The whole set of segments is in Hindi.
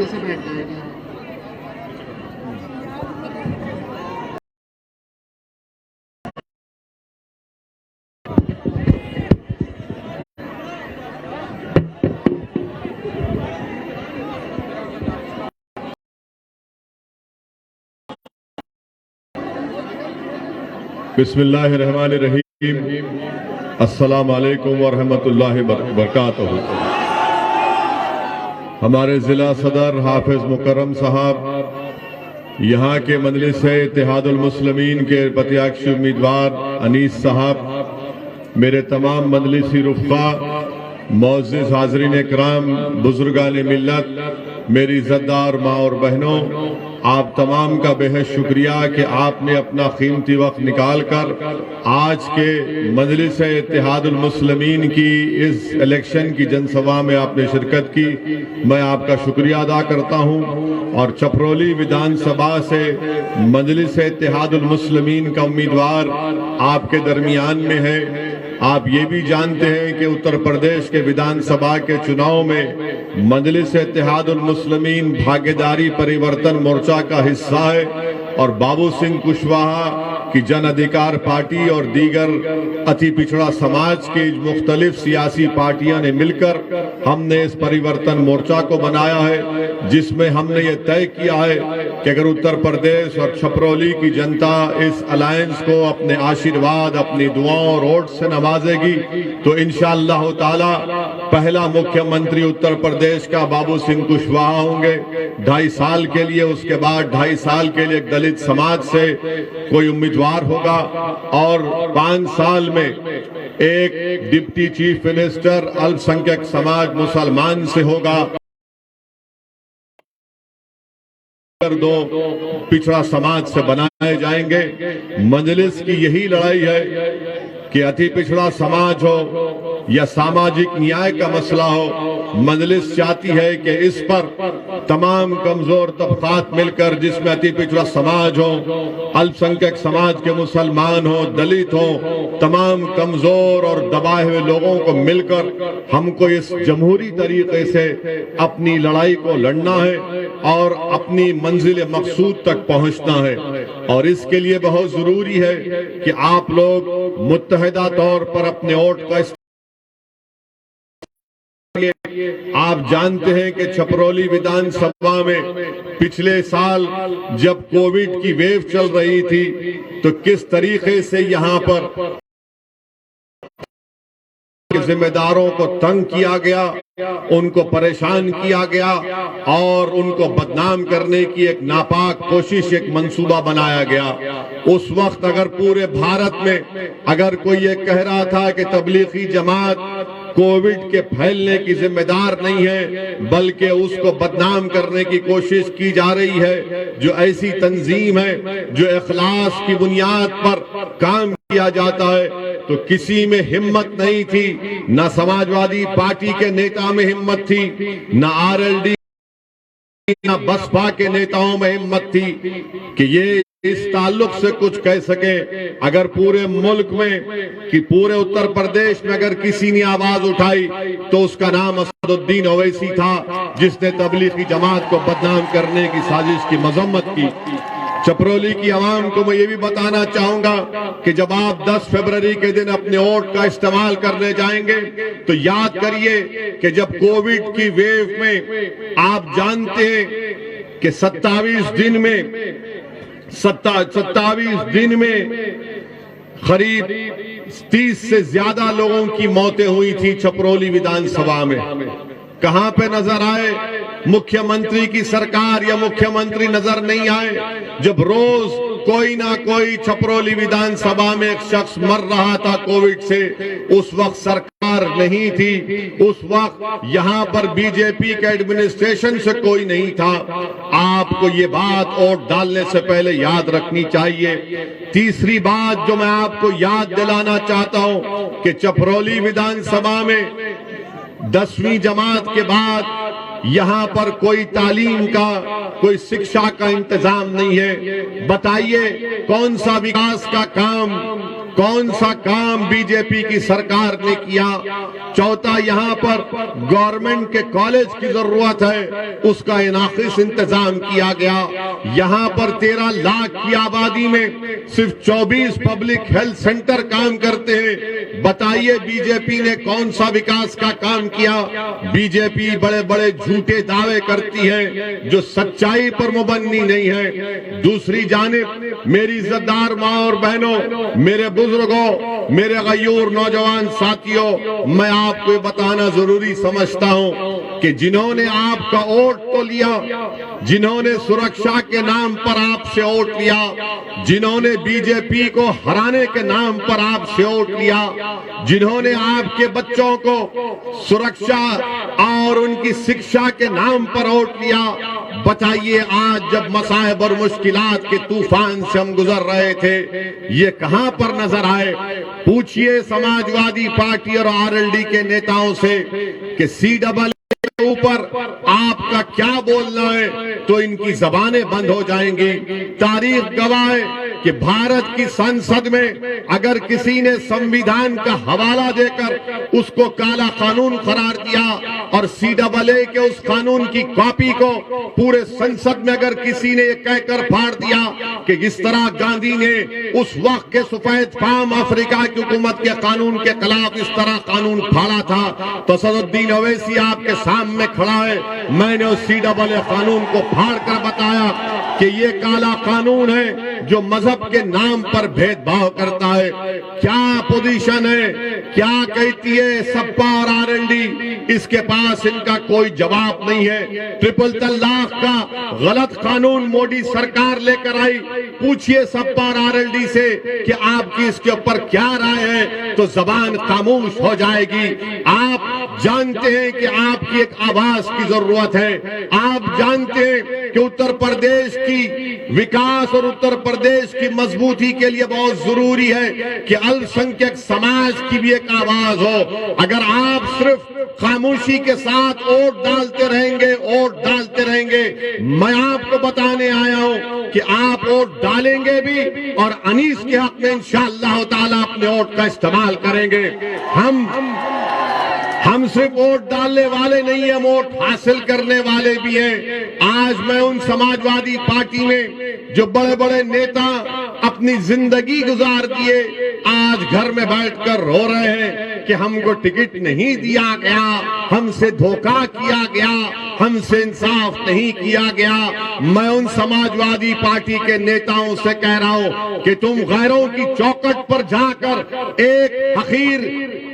ऐसे बैठ जाएगा। बिस्मिल्लाहिर्रहमानिर्रहीम। अस्सलामु अलैकुम वरहमतुल्लाहि वबरकातुहू। हमारे ज़िला सदर हाफिज मुकर्रम साहब, यहाँ के मजलिस इत्तेहादुल मुस्लिमीन के प्रत्याशी उम्मीदवार अनीस साहब, मेरे तमाम मजलिसी रुफ़ा, मुअज़्ज़िज़ हाज़रीन इकराम, बुजुर्गान मिल्लत, मेरी इज़्ज़तदार माँ और बहनों, आप तमाम का बेहद शुक्रिया कि आपने अपना कीमती वक्त निकाल कर आज के मजलिस इत्तेहादुल मुस्लिमीन की इस इलेक्शन की जनसभा में आपने शिरकत की। मैं आपका शुक्रिया अदा करता हूं। और छपरौली विधानसभा से मजलिस इत्तेहादुल मुस्लिमीन का उम्मीदवार आपके दरमियान में है। आप ये भी जानते हैं कि उत्तर प्रदेश के विधानसभा के चुनाव में मजलिस इत्तेहादुल मुस्लिमीन भागीदारी परिवर्तन मोर्चा का हिस्सा है और बाबू सिंह कुशवाहा की जन अधिकार पार्टी और दीगर अति पिछड़ा समाज की मुख्तलिफ सियासी पार्टियों ने मिलकर हमने इस परिवर्तन मोर्चा को बनाया है, जिसमें हमने ये तय किया है कि अगर उत्तर प्रदेश और छपरौली की जनता इस अलायंस को अपने आशीर्वाद, अपनी दुआओं और वोट से नवाजेगी तो इंशाअल्लाह ताला पहला मुख्यमंत्री उत्तर प्रदेश का बाबू सिंह कुशवाहा होंगे 2.5 साल के लिए। उसके बाद 2.5 साल के लिए दलित समाज से कोई उम्मीदवार होगा और 5 साल में एक डिप्टी चीफ मिनिस्टर अल्पसंख्यक समाज मुसलमान से होगा। 2 पिछड़ा समाज से बनाए जाएंगे। मजलिस की यही लड़ाई है कि अति पिछड़ा समाज हो या सामाजिक न्याय का मसला हो, मजलिस चाहती है कि इस पर तमाम कमजोर तबकात मिलकर, जिसमें अति पिछड़ा समाज हो, अल्पसंख्यक समाज के मुसलमान हो, दलित हो, तमाम कमजोर और दबाए हुए लोगों को मिलकर हमको इस जमहूरी तरीके से अपनी लड़ाई को लड़ना है और अपनी मंजिल मकसूद तक पहुंचना है। और इसके लिए बहुत जरूरी है कि आप लोग मुत्तहिदा तौर पर अपने वोट का आप जानते हैं कि छपरौली विधानसभा में पिछले साल जब कोविड की वेव चल रही थी तो किस तरीके से यहां पर जिम्मेदारों को तंग किया गया, उनको परेशान किया गया और उनको बदनाम करने की एक नापाक कोशिश, एक मंसूबा बनाया गया। उस वक्त अगर पूरे भारत में अगर कोई ये कह रहा था कि तबलीगी जमात कोविड के फैलने की जिम्मेदार नहीं है बल्कि उसको बदनाम करने की कोशिश की जा रही है, जो ऐसी तंजीम है जो इखलास की बुनियाद पर काम किया जाता है, तो किसी में हिम्मत नहीं थी, न समाजवादी पार्टी के नेता में हिम्मत थी, न आरएलडी न बसपा के नेताओं में हिम्मत थी कि ये इस ताल्लुक से कुछ कह सके। अगर पूरे मुल्क में कि पूरे उत्तर प्रदेश में अगर किसी ने आवाज उठाई तो उसका नाम असदुद्दीन ओवैसी था, जिसने तबलीगी जमात को बदनाम करने की साजिश की मजम्मत की। छपरौली की आवाम को मैं ये भी बताना चाहूंगा कि जब आप 10 फरवरी के दिन अपने वोट का इस्तेमाल करने जाएंगे तो याद करिए कि जब कोविड की वेव में आप जानते हैं कि 27 दिन में करीब 30 से ज्यादा लोगों की मौतें हुई थी छपरौली विधानसभा में। कहां पे नजर आए मुख्यमंत्री की सरकार या मुख्यमंत्री नजर नहीं आए जब रोज कोई ना कोई छपरौली विधानसभा में एक शख्स मर रहा था कोविड से। उस वक्त सरकार नहीं थी, उस वक्त यहां पर बीजेपी के एडमिनिस्ट्रेशन से कोई नहीं था। आपको ये बात वोट डालने से पहले याद रखनी चाहिए। तीसरी बात जो मैं आपको याद दिलाना चाहता हूं कि छपरौली विधानसभा में 10वीं जमात के बाद यहां पर कोई तालीम का, कोई शिक्षा का इंतजाम नहीं है। बताइए कौन सा विकास का काम कौन सा काम बीजेपी की सरकार ने किया। चौथा, यहाँ पर गवर्नमेंट के कॉलेज की जरूरत है, उसका इनाकिस इंतजाम किया गया। यहाँ पर 13 लाख की आबादी में सिर्फ 24 पब्लिक हेल्थ सेंटर काम करते हैं। बताइए बीजेपी ने कौन सा विकास का काम किया। बीजेपी बड़े बड़े झूठे दावे करती है जो सच्चाई पर मुबन्नी नहीं है। दूसरी जानिब मेरी इज्जतदार माँ और बहनों, मेरे बुजुर्गों, मेरे गयूर नौजवान साथियों, मैं आपको बताना जरूरी समझता हूं कि जिन्होंने आपका वोट तो लिया, जिन्होंने सुरक्षा के नाम पर आपसे वोट लिया, जिन्होंने बीजेपी को हराने के नाम पर आपसे वोट लिया, जिन्होंने आपके बच्चों को सुरक्षा और उनकी शिक्षा के नाम पर वोट लिया, बताइए आज जब मसाइब और मुश्किलात के तूफान से हम गुजर रहे थे, ये कहां पर नजर आए। पूछिए समाजवादी पार्टी और आरएलडी के नेताओं से कि CAA के ऊपर आपका क्या बोलना है, तो इनकी जबानें बंद हो जाएंगी। तारीख गवाह है कि भारत की संसद में अगर किसी ने संविधान का हवाला देकर उसको काला कानून करार दिया और CAA के उस कानून की कॉपी को पूरे संसद में अगर किसी ने कहकर फाड़ दिया कि इस तरह गांधी ने उस वक्त के सफेद फाम अफ्रीका की हुकूमत के कानून के खिलाफ इस तरह कानून फाड़ा था, तो सदुद्दीन ओवैसी आपके सामने खड़ा है। मैंने उस CAA कानून को फाड़ कर बताया कि ये काला कानून है जो मजहब के नाम पर भेदभाव करता है। क्या पोजीशन है, क्या कहती है सपा और आरएलडी, इसके पास इनका कोई जवाब नहीं है। ट्रिपल तलाक का गलत कानून मोदी सरकार लेकर आई। पूछिए सपा और आरएलडी से कि आपकी इसके ऊपर क्या राय है, तो जबान खामोश हो जाएगी। आप जानते हैं कि आपकी एक आवाज की जरूरत है। आप जानते हैं कि उत्तर प्रदेश की विकास और उत्तर प्रदेश की मजबूती के लिए बहुत जरूरी है कि अल्पसंख्यक समाज की भी एक आवाज हो। अगर आप सिर्फ खामोशी के साथ वोट डालते रहेंगे, वोट डालते रहेंगे, मैं आपको बताने आया हूं कि आप वोट डालेंगे भी और अनीस के हक में इंशाअल्लाह ताला अपने वोट का इस्तेमाल करेंगे। हम सिर्फ वोट डालने वाले नहीं है, वोट हासिल करने वाले भी हैं। आज मैं उन समाजवादी पार्टी में जो बड़े बड़े नेता अपनी जिंदगी गुजार दिए, आज घर में बैठकर रो रहे हैं कि हमको टिकट नहीं दिया गया, हमसे धोखा किया गया, हमसे इंसाफ नहीं किया गया। मैं उन समाजवादी पार्टी के नेताओं से कह रहा हूं कि तुम गैरों की चौखट पर जाकर एक हकीर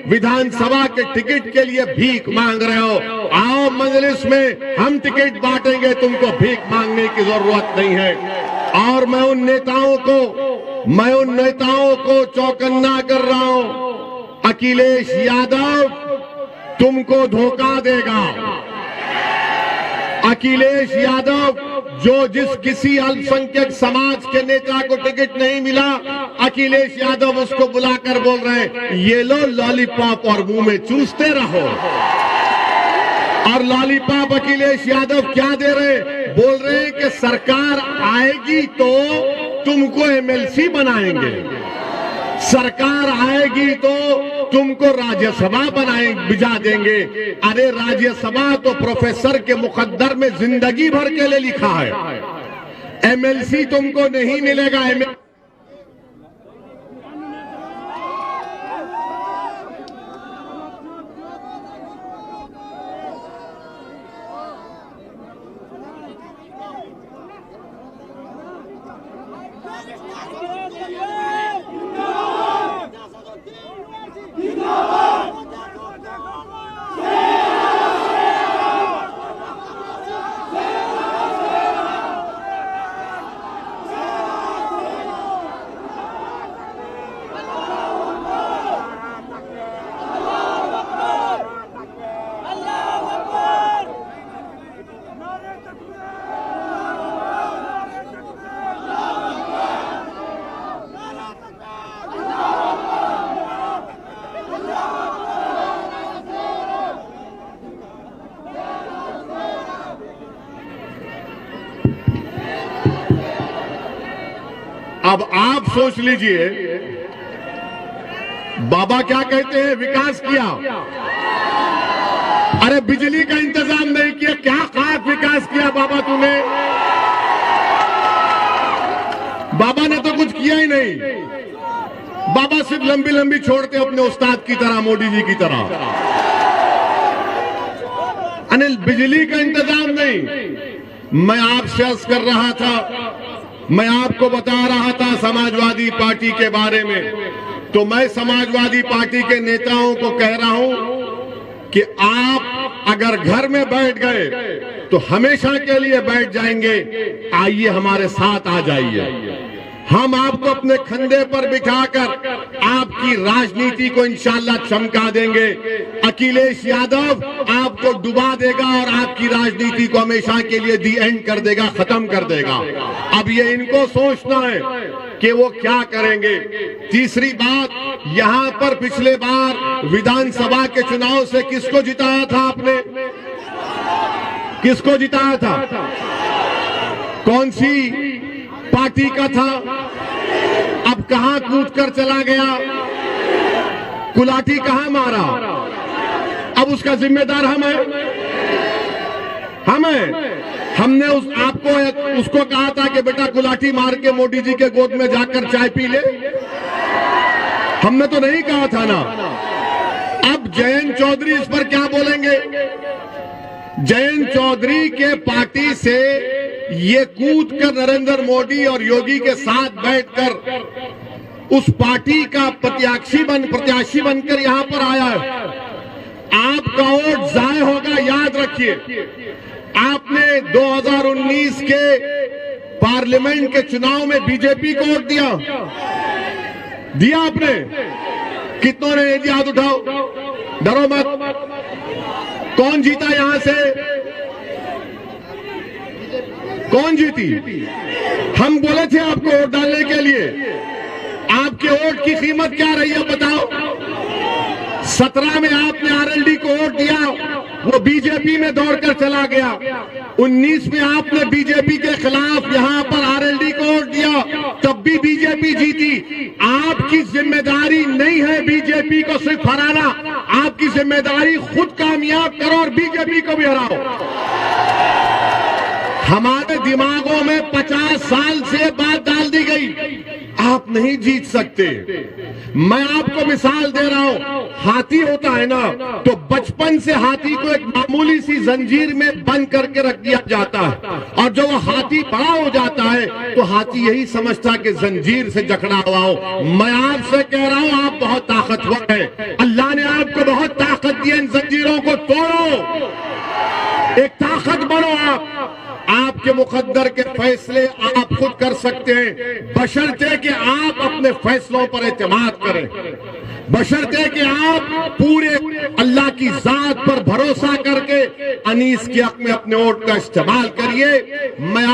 विधानसभा के टिकट के लिए भीख मांग रहे हो। आओ मजलिस में हम टिकट बांटेंगे, तुमको भीख मांगने की जरूरत नहीं है। और मैं उन नेताओं को चौकन्ना कर रहा हूं, अखिलेश यादव तुमको धोखा देगा। अखिलेश यादव जिस किसी अल्पसंख्यक समाज के नेता को टिकट नहीं मिला, अखिलेश यादव उसको बुलाकर बोल रहे हैं ये लो लॉलीपॉप और मुंह में चूसते रहो। और लॉलीपॉप अखिलेश यादव क्या दे रहे, बोल रहे हैं कि सरकार आएगी तो तुमको MLC बनाएंगे, सरकार आएगी तो तुमको राज्यसभा भिजा देंगे। अरे राज्यसभा तो प्रोफेसर के मुकद्दर में जिंदगी भर के लिए लिखा है, MLC तुमको नहीं मिलेगा। अब आप सोच लीजिए बाबा क्या कहते हैं, विकास किया। अरे बिजली का इंतजाम नहीं किया, क्या खास विकास किया बाबा तूने? बाबा ने तो कुछ किया ही नहीं। बाबा सिर्फ लंबी लंबी छोड़ते अपने उस्ताद की तरह, मोदी जी की तरह। अनिल, बिजली का इंतजाम नहीं। मैं आपसे अर्ज कर रहा था, मैं आपको बता रहा था समाजवादी पार्टी के बारे में, तो मैं समाजवादी पार्टी के नेताओं को कह रहा हूं कि आप अगर घर में बैठ गए तो हमेशा के लिए बैठ जाएंगे। आइए हमारे साथ आ जाइए, हम आपको अपने कंधे पर बिठाकर आपकी राजनीति को इंशाल्लाह चमका देंगे। अखिलेश यादव आपको डुबा देगा और आपकी राजनीति को हमेशा के लिए दी एंड कर देगा, खत्म कर देगा। अब ये इनको सोचना है कि वो क्या करेंगे। तीसरी बात, यहां पर पिछले बार विधानसभा के चुनाव से किसको जिताया था आपने? किसको जिताया था? कौन सी पार्टी का था? अब कहां कूद कर चला गया? कुलाठी कहां मारा? अब उसका जिम्मेदार हम हैं। हमने आपको उसको कहा था कि बेटा कुलाठी मार के मोदी जी के गोद में जाकर चाय पी ले। हमने तो नहीं कहा था ना। अब जयंत चौधरी इस पर क्या बोलेंगे? जयंत चौधरी के पार्टी से ये कूद कर नरेंद्र मोदी और योगी के साथ बैठकर उस पार्टी का प्रत्याशी बनकर यहां पर आया है। आपका वोट जाय होगा, याद रखिए। आपने 2019 के पार्लियामेंट के चुनाव में बीजेपी को वोट दिया आपने? कितनों ने दिया? हाथ उठाओ, डरो मत। कौन जीता यहां से? कौन जीती? हम बोले थे आपको वोट डालने के लिए। आपके वोट की कीमत क्या रही है बताओ? 17 में आपने आरएलडी को वोट दिया, वो बीजेपी में दौड़कर चला गया। 19 में आपने बीजेपी के खिलाफ यहां पर आरएलडी को वोट दिया, तब भी बीजेपी जीती। आपकी जिम्मेदारी नहीं है बीजेपी को सिर्फ हराना, आपकी जिम्मेदारी खुद कामयाब करो और बीजेपी को भी हराओ। हमारे दिमागों में 50 साल से बात डाल दी गई, आप नहीं जीत सकते। मैं आपको मिसाल दे रहा हूं, हाथी होता है ना, तो बचपन से हाथी को एक मामूली सी जंजीर में बंद करके रख दिया जाता है, और जब वो हाथी बड़ा हो जाता है तो हाथी यही समझता कि जंजीर से जकड़ा हुआ हो। मैं आपसे कह रहा हूं, आप बहुत ताकतवर हैं। अल्लाह ने आपको बहुत ताकत दी है, इन जंजीरों को तोड़ो, एक ताकत बनो। आपके मुकद्दर के फैसले आप खुद कर सकते हैं, बशर्ते कि आप अपने फैसलों पर एतमाद करें, बशर्ते कि आप पूरे अल्लाह की जात पर भरोसा करके अनीस के हक में अपने वोट का इस्तेमाल करिए। मैं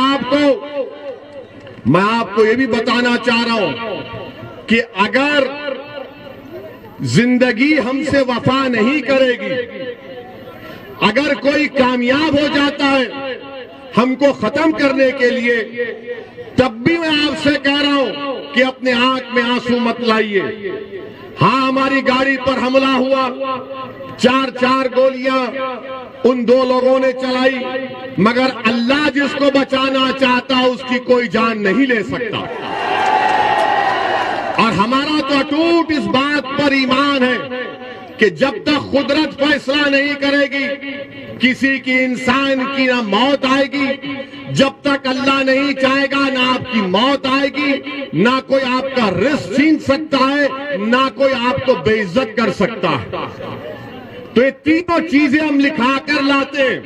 आपको ये भी बताना चाह रहा हूं कि अगर जिंदगी हमसे वफा नहीं करेगी, अगर कोई कामयाब हो जाता है हमको खत्म करने के लिए, तब भी मैं आपसे कह रहा हूं कि अपने आंख में आंसू मत लाइए। हां, हमारी गाड़ी पर हमला हुआ, 4 गोलियां उन 2 लोगों ने चलाई, मगर अल्लाह जिसको बचाना चाहता उसकी कोई जान नहीं ले सकता। और हमारा तो अटूट इस बात पर ईमान है कि जब तक कुदरत फैसला नहीं करेगी, किसी की इंसान की ना मौत आएगी, जब तक अल्लाह नहीं चाहेगा ना आपकी मौत आएगी, ना कोई आपका रिस्क छीन सकता है, ना कोई आपको बेइज्जत कर सकता है। तो ये तीनों चीजें हम लिखा कर लाते हैं।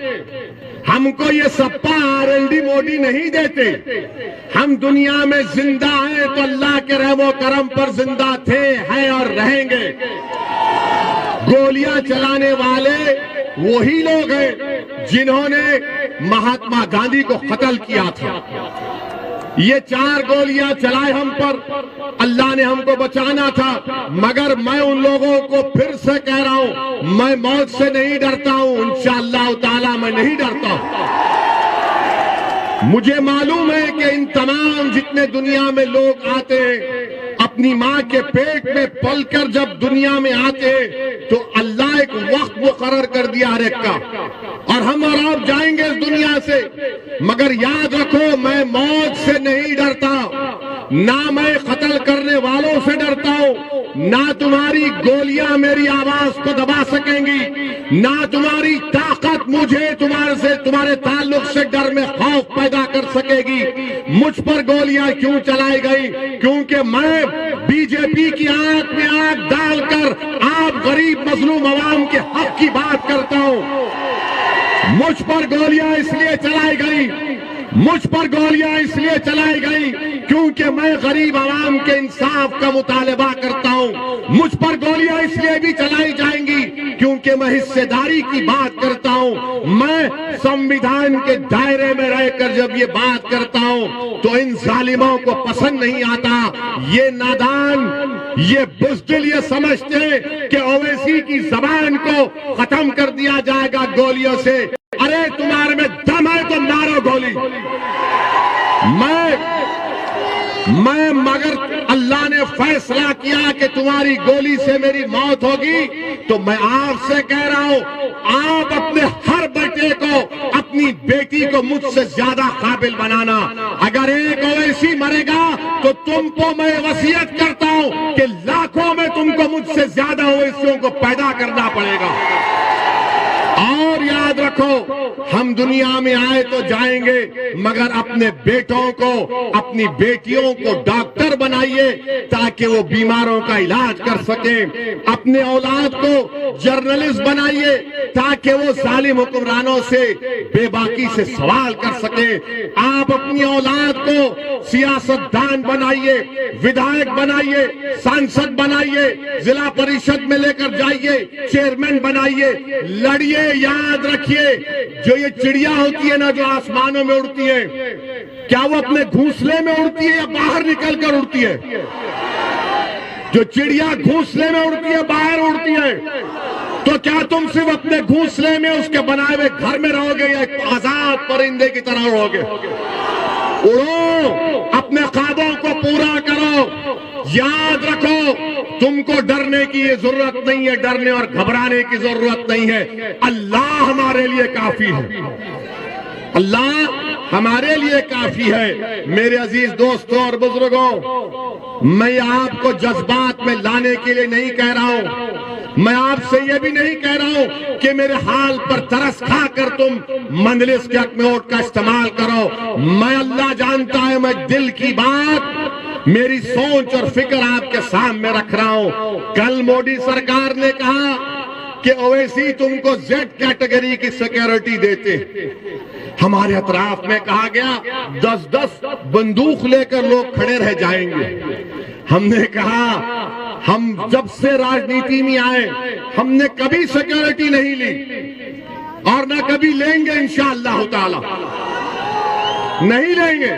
हमको ये सप्पा आरएलडी मोदी नहीं देते। हम दुनिया में जिंदा हैं तो अल्लाह के रहमो करम पर जिंदा थे, हैं और रहेंगे। गोलियां चलाने वाले वही लोग हैं जिन्होंने महात्मा गांधी को कत्ल किया था। ये 4 गोलियां चलाए हम पर, अल्लाह ने हमको बचाना था। मगर मैं उन लोगों को फिर से कह रहा हूं, मैं मौत से नहीं डरता हूं, इंशाअल्लाह ताला मैं नहीं डरता हूं। मुझे मालूम है कि इन तमाम जितने दुनिया में लोग आते हैं, अपनी माँ के पेट में पलकर जब दुनिया में आते तो अल्लाह एक वक्त मुकर्रर कर दिया हर एक का, और हम और आप जाएंगे इस दुनिया से। मगर याद रखो, मैं मौत से नहीं डरता, ना मैं कत्ल करने वालों से डरता हूं, ना तुम्हारी गोलियां मेरी आवाज को दबा सकेंगी, ना तुम्हारी ताकत मुझे तुम्हारे ताल्लुक से डर में खौफ पैदा कर सकेगी। मुझ पर गोलियां क्यों चलाई गई? क्योंकि मैं बीजेपी की आंख में आंख डालकर आप गरीब मजलूम अवाम के हक की बात करता हूं। मुझ पर गोलियां इसलिए चलाई गई, मुझ पर गोलियां इसलिए चलाई गई क्योंकि मैं गरीब आवाम के इंसाफ का मुतालबा करता हूं। मुझ पर गोलियां इसलिए भी चलाई जाएंगी क्योंकि मैं हिस्सेदारी की बात करता हूं। मैं संविधान के दायरे में रहकर जब ये बात करता हूं तो इन जालिमों को पसंद नहीं आता। ये नादान, ये बुज़दिल ये समझते हैं कि ओवैसी की जबान को खत्म कर दिया जाएगा गोलियों से। अरे तुम्हारे में दम है तो मारो गोली। मैं मगर अल्लाह ने फैसला किया कि तुम्हारी गोली से मेरी मौत होगी, तो मैं आपसे कह रहा हूं, आप अपने हर बेटे को, अपनी बेटी को मुझसे ज्यादा काबिल बनाना। अगर एक ओवैसी मरेगा तो तुमको मैं वसीयत करता हूं कि लाखों में तुमको मुझसे ज्यादा ओवैसियों को पैदा करना पड़ेगा। और याद रखो, हम दुनिया में आए तो जाएंगे, मगर अपने बेटों को, अपनी बेटियों को डॉक्टर बनाइए ताकि वो बीमारों का इलाज कर सके। अपने औलाद को जर्नलिस्ट बनाइए ताकि वो जालिम हुक्मरानों से बेबाकी से सवाल कर सके। आप अपनी औलाद को सियासतदान बनाइए, विधायक बनाइए, सांसद बनाइए, जिला परिषद में लेकर जाइए, चेयरमैन बनाइए, लड़िए। याद रखिए, जो ये चिड़िया होती है ना, जो आसमानों में उड़ती है, क्या वो अपने घोंसले में उड़ती है या बाहर निकलकर उड़ती है? जो चिड़िया घोंसले में उड़ती है, बाहर उड़ती है, तो क्या तुम सिर्फ अपने घोंसले में उसके बनाए हुए घर में रहोगे या एक आजाद परिंदे की तरह रहोगे? उड़ो, अपने ख्वाबों को पूरा करो। याद रखो, तुमको डरने की ये जरूरत नहीं है, डरने और घबराने की जरूरत नहीं है। अल्लाह हमारे लिए काफी है, अल्लाह हमारे लिए काफी है। मेरे अजीज दोस्तों और बुजुर्गों, मैं आपको जज्बात में लाने के लिए नहीं कह रहा हूं, मैं आपसे ये भी नहीं कह रहा हूं कि मेरे हाल पर तरस खाकर तुम मंजलिस के हक में वोट का इस्तेमाल करो। मैं, अल्लाह जानता है, मैं दिल की बात, मेरी सोच और फिक्र आपके सामने रख रहा हूं। कल मोदी सरकार ने कहा कि ओवैसी तुमको जेड कैटेगरी की सिक्योरिटी देते। हमारे अतराफ में कहा गया 10-10 बंदूक लेकर लोग खड़े रह जाएंगे। हमने कहा, हम जब से राजनीति में आए हमने कभी सिक्योरिटी नहीं ली और ना कभी लेंगे, इंशाअल्लाह ताला नहीं लेंगे,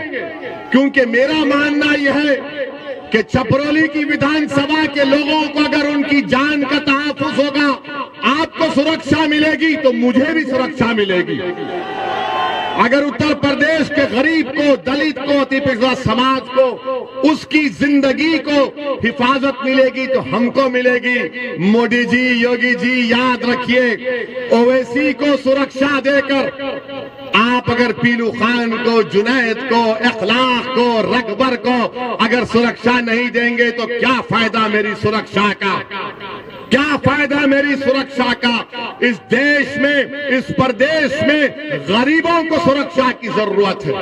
क्योंकि मेरा मानना यह है कि छपरौली की विधानसभा के लोगों को अगर उनकी जान का तहफ्फुज़ होगा, आपको सुरक्षा मिलेगी तो मुझे भी सुरक्षा मिलेगी। अगर उत्तर प्रदेश के गरीब को, दलित को, अति पिछड़ा समाज को, उसकी जिंदगी को हिफाजत मिलेगी तो हमको मिलेगी। मोदी जी, योगी जी, याद रखिए, ओवैसी को सुरक्षा देकर आप अगर पीलू खान को, जुनैद को, इखलाक को, रकबर को अगर सुरक्षा नहीं देंगे तो क्या फायदा मेरी सुरक्षा का? क्या फायदा मेरी सुरक्षा का? इस देश में, इस प्रदेश में गरीबों को सुरक्षा की जरूरत है।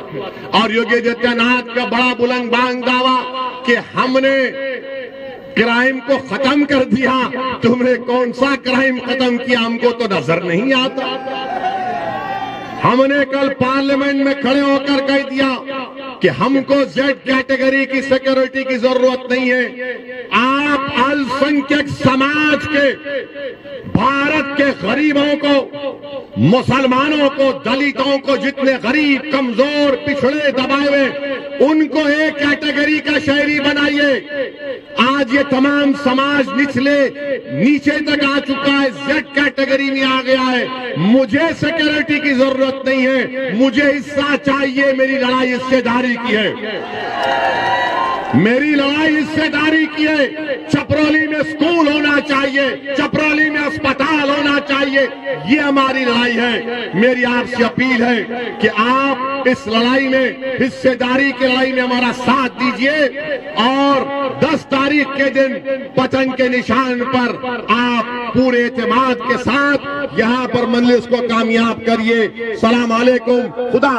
और योगी आदित्यनाथ का बड़ा बुलंद बांग दावा कि हमने क्राइम को खत्म कर दिया। तुमने कौन सा क्राइम खत्म किया, हमको तो नजर नहीं आता। हमने कल पार्लियामेंट में खड़े होकर कह दिया कि हमको जेड कैटेगरी की सिक्योरिटी की जरूरत नहीं है। आप अल्पसंख्यक समाज के, भारत के गरीबों को, मुसलमानों को, दलितों को, जितने गरीब, कमजोर, पिछड़े, दबाए हुए, उनको एक कैटेगरी का शहरी बनाइए। आज ये तमाम समाज नीचे तक आ चुका है, जेड कैटेगरी में आ गया है। मुझे सिक्योरिटी की जरूरत नहीं है, मुझे हिस्सा चाहिए, मेरी लड़ाई हिस्सेदारी की है। मेरी लड़ाई हिस्सेदारी की है। चपरौली में स्कूल होना चाहिए, चपरौली में अस्पताल होना चाहिए, ये हमारी लड़ाई है। मेरी आपसे अपील है कि आप इस लड़ाई में, हिस्सेदारी की लड़ाई में हमारा साथ दीजिए और 10 तारीख के दिन पतंग के निशान पर आप पूरे एतमाद के साथ यहां पर मजलिस को कामयाब करिए। सलाम अलैकुम, खुदा।